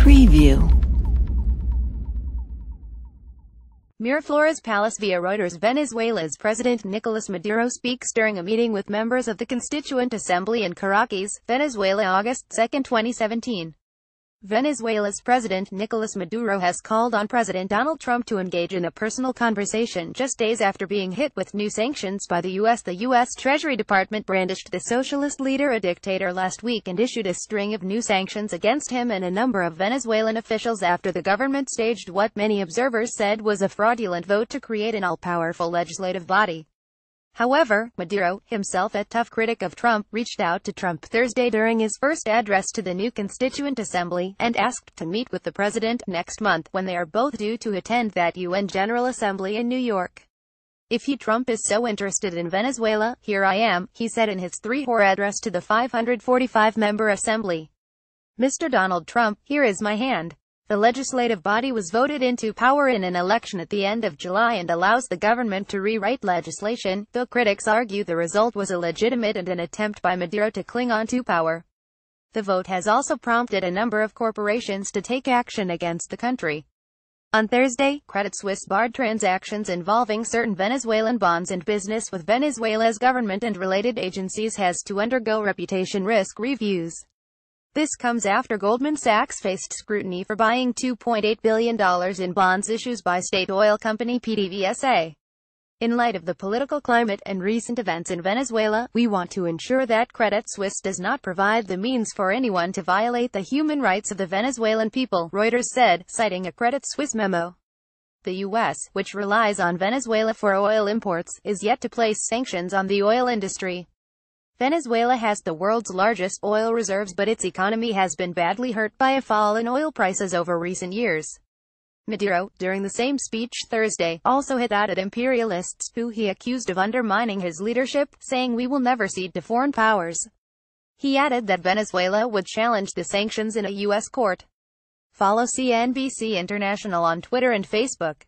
Preview. Miraflores Palace via Reuters. Venezuela's President Nicolas Maduro speaks during a meeting with members of the Constituent Assembly in Caracas, Venezuela, August 2, 2017. Venezuela's President Nicolas Maduro has called on President Donald Trump to engage in a personal conversation just days after being hit with new sanctions by the U.S. The U.S. Treasury Department brandished the socialist leader a dictator last week and issued a string of new sanctions against him and a number of Venezuelan officials after the government staged what many observers said was a fraudulent vote to create an all-powerful legislative body. However, Maduro, himself a tough critic of Trump, reached out to Trump Thursday during his first address to the new Constituent Assembly, and asked to meet with the president next month, when they are both due to attend that UN General Assembly in New York. "If Trump is so interested in Venezuela, here I am," he said in his three-hour address to the 545-member assembly. "Mr. Donald Trump, here is my hand." The legislative body was voted into power in an election at the end of July and allows the government to rewrite legislation, though critics argue the result was illegitimate and an attempt by Maduro to cling on to power. The vote has also prompted a number of corporations to take action against the country. On Thursday, Credit Suisse barred transactions involving certain Venezuelan bonds, and business with Venezuela's government and related agencies has to undergo reputation risk reviews. This comes after Goldman Sachs faced scrutiny for buying $2.8 billion in bonds issued by state oil company PDVSA. "In light of the political climate and recent events in Venezuela, we want to ensure that Credit Suisse does not provide the means for anyone to violate the human rights of the Venezuelan people," Reuters said, citing a Credit Suisse memo. The U.S., which relies on Venezuela for oil imports, is yet to place sanctions on the oil industry. Venezuela has the world's largest oil reserves, but its economy has been badly hurt by a fall in oil prices over recent years. Maduro, during the same speech Thursday, also hit out at imperialists, who he accused of undermining his leadership, saying we will never cede to foreign powers. He added that Venezuela would challenge the sanctions in a U.S. court. Follow CNBC International on Twitter and Facebook.